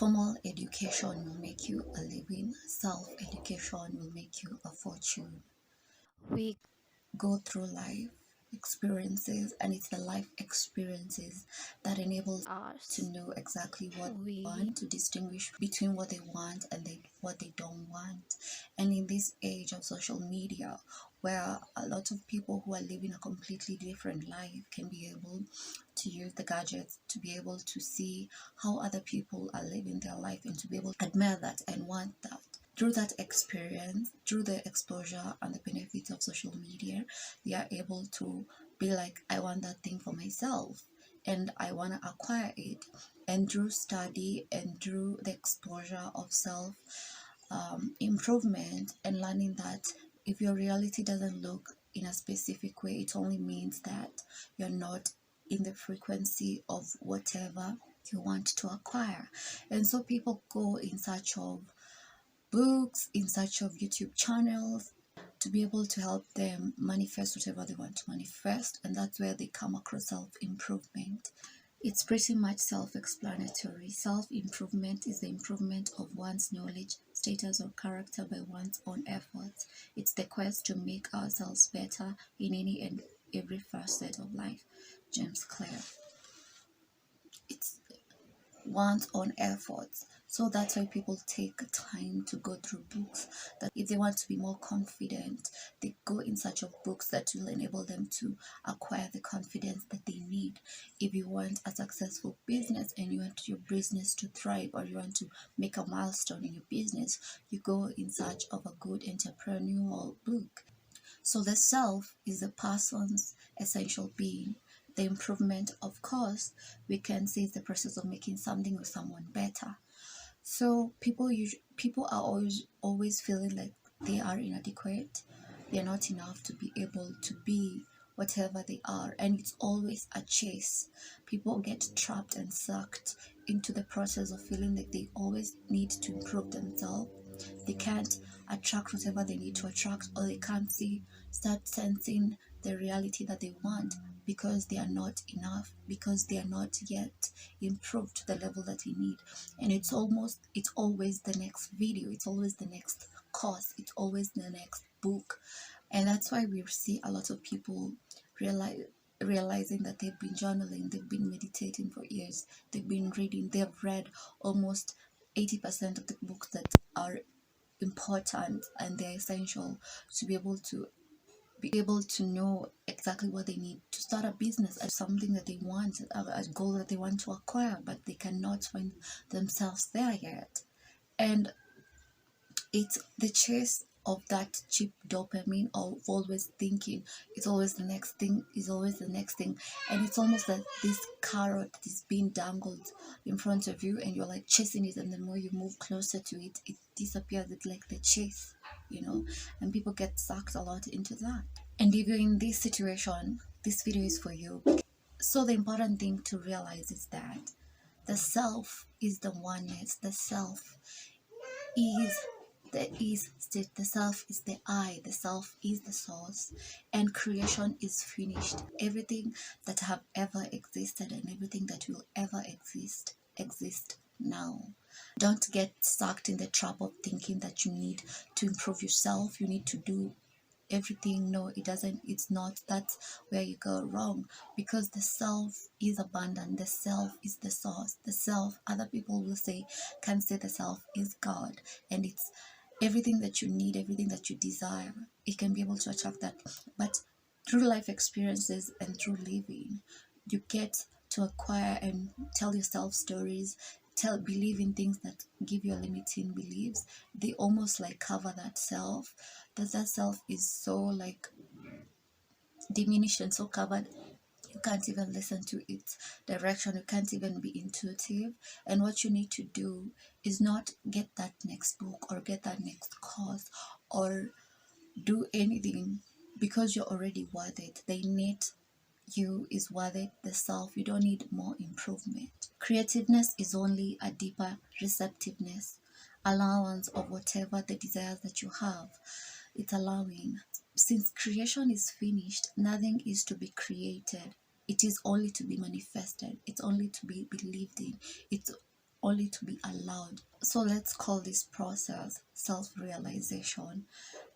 Formal education will make you a living, self-education will make you a fortune. We go through life experiences, and it's the life experiences that enables us to know exactly what we want, to distinguish between what they want and what they don't want. And in this age of social media, where a lot of people who are living a completely different life can be able to use the gadgets to be able to see how other people are living their life and to be able to admire that and want that. Through that experience, through the exposure and the benefits of social media, they are able to be like, I want that thing for myself and I want to acquire it. And through study and through the exposure of self improvement and learning that if your reality doesn't look in a specific way, it only means that you're not in the frequency of whatever you want to acquire. And so people go in search of books, in search of YouTube channels to be able to help them manifest whatever they want to manifest, and that's where they come across self-improvement. It's pretty much self-explanatory. Self-improvement is the improvement of one's knowledge, status, or character by one's own efforts. It's the quest to make ourselves better in any and every facet of life. James Clear. It's one's own efforts. So that's why people take time to go through books. That if they want to be more confident, they go in search of books that will enable them to acquire the confidence that they need. If you want a successful business and you want your business to thrive, or you want to make a milestone in your business, you go in search of a good entrepreneurial book. So the self is the person's essential being. The improvement, of course, we can say is the process of making something or someone better. So people are always feeling like they are inadequate. They're not enough to be able to be whatever they are, and it's always a chase. People get trapped and sucked into the process of feeling like they always need to improve themselves. They can't attract whatever they need to attract, or they can't start sensing the reality that they want, because they are not enough, because they are not yet improved to the level that they need. And it's always the next video, it's always the next course, it's always the next book. And that's why we see a lot of people realizing that they've been journaling, they've been meditating for years, they've been reading, they've read almost 80% of the books that are important and they're essential to be able to know exactly what they need to start a business, as something that they want, a goal that they want to acquire, but they cannot find themselves there yet. And it's the chase of that cheap dopamine of always thinking it's always the next thing, is always the next thing. And it's almost like this carrot is being dangled in front of you and you're like chasing it, and the more you move closer to it, it disappears. It's like the chase, and people get sucked a lot into that. And if you're in this situation, this video is for you. So the important thing to realize is that the self is the oneness. The self is state. The self is the I. The self is the source, and creation is finished. Everything that have ever existed and everything that will ever exist now. Don't get sucked in the trap of thinking that you need to improve yourself, you need to do everything. No, it doesn't. It's not. That's where you go wrong, because the self is abundant. The self is the source. The self, other people will say, can say the self is God, and it's everything that you need, everything that you desire. It can be able to attract that. But through life experiences and through living, you get to acquire and tell yourself stories, believe in things that give you limiting beliefs. They almost like cover that self, that self is so like diminished and so covered, you can't even listen to its direction, you can't even be intuitive. And what you need to do is not get that next book or get that next course or do anything, because you're already worth it. The innate you is worth it. The self, you don't need more improvement. Creativeness is only a deeper receptiveness, allowance of whatever the desires that you have. It's allowing. Since creation is finished, nothing is to be created. It is only to be manifested. It's only to be believed in. It's only to be allowed. So let's call this process self-realization,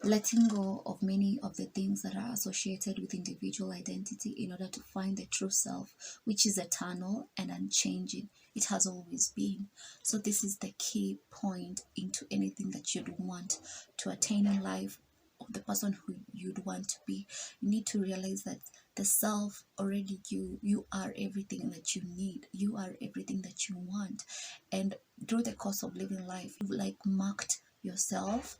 letting go of many of the things that are associated with individual identity in order to find the true self, which is eternal and unchanging. It has always been. So this is the key point into anything that you'd want to attain in life, of the person who you'd want to be. You need to realize that the self already, you are everything that you need, you are everything that you want. And through the course of living life, you've like marked yourself,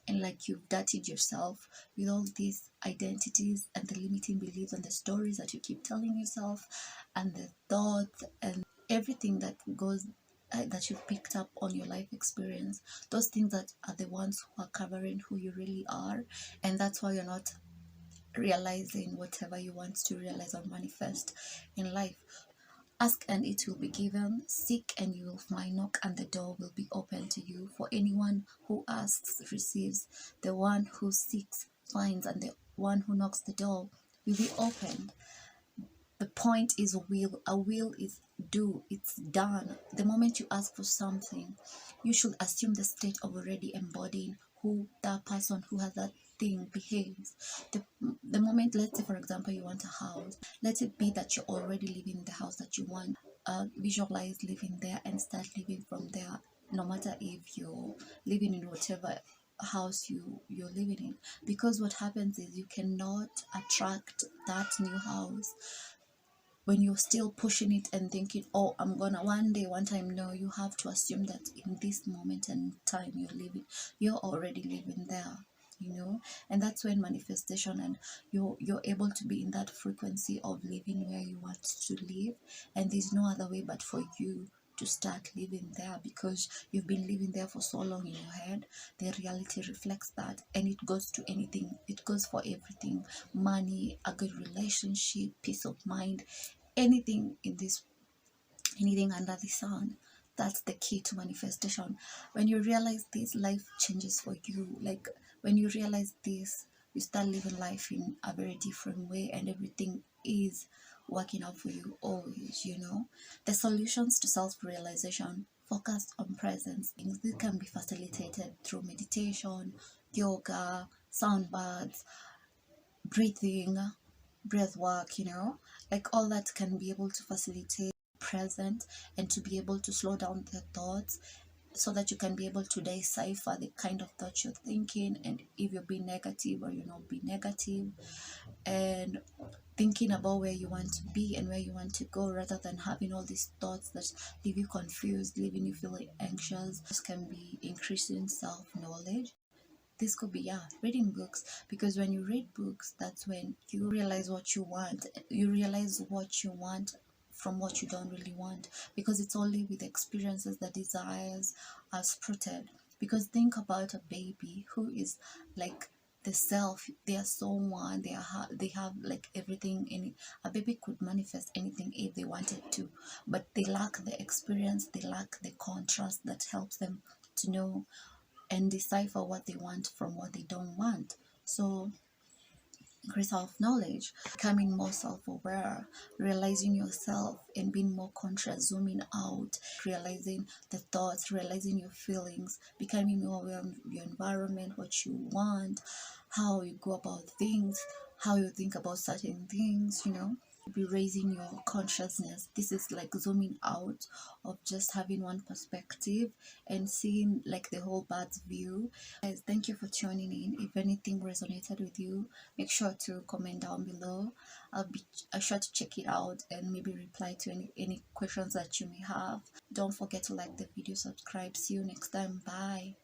and like you've dirtied yourself with all these identities and the limiting beliefs and the stories that you keep telling yourself, and the thoughts and everything that goes that you've picked up on your life experience. Those things that are the ones who are covering who you really are, and that's why you're not realizing whatever you want to realize or manifest in life. Ask and it will be given, seek and you will find, knock and the door will be open to you. For anyone who asks receives, the one who seeks finds, and the one who knocks the door will be opened. The point is a will is do, it's done. The moment you ask for something, you should assume the state of already embodying who that person who has that thing behaves. The moment, let's say for example you want a house, let it be that you're already living in the house that you want. Visualize living there and start living from there, no matter if you're living in whatever house you're living in. Because what happens is you cannot attract that new house when you're still pushing it and thinking, oh, I'm gonna one day, one time. No, you have to assume that in this moment and time you're already living there, and that's when manifestation, and you're able to be in that frequency of living where you want to live. And there's no other way but for you to start living there, because you've been living there for so long in your head. The reality reflects that, and it goes to anything, it goes for everything: money, a good relationship, peace of mind, anything in this, anything under the sun. That's the key to manifestation. When you realize this, life changes for you. Like when you realize this, you start living life in a very different way, and everything is working out for you always. The solutions to self-realization focus on presence. Things that can be facilitated through meditation, yoga, sound baths, breathing, breath work, like all that can be able to facilitate present, and to be able to slow down the thoughts, so that you can be able to decipher the kind of thoughts you're thinking, and if you're being negative or you're not being negative, and thinking about where you want to be and where you want to go, rather than having all these thoughts that leave you confused, leaving you feeling anxious. This can be increasing self-knowledge. This could be, reading books, because when you read books, that's when you realize what you want. You realize what you want from what you don't really want, because it's only with experiences that desires are sprouted. Because think about a baby who is like the self, they are so one, they have like everything in it. A baby could manifest anything if they wanted to, but they lack the experience, they lack the contrast that helps them to know and decipher what they want from what they don't want. So increase self-knowledge, becoming more self-aware, realizing yourself and being more conscious, zooming out, realizing the thoughts, realizing your feelings, becoming more aware of your environment, what you want, how you go about things, how you think about certain things. Be raising your consciousness. This is like zooming out of just having one perspective and seeing like the whole bird's view. Guys, thank you for tuning in. If anything resonated with you, make sure to comment down below. I'll be sure to check it out and maybe reply to any questions that you may have. Don't forget to like the video, subscribe. See you next time. Bye.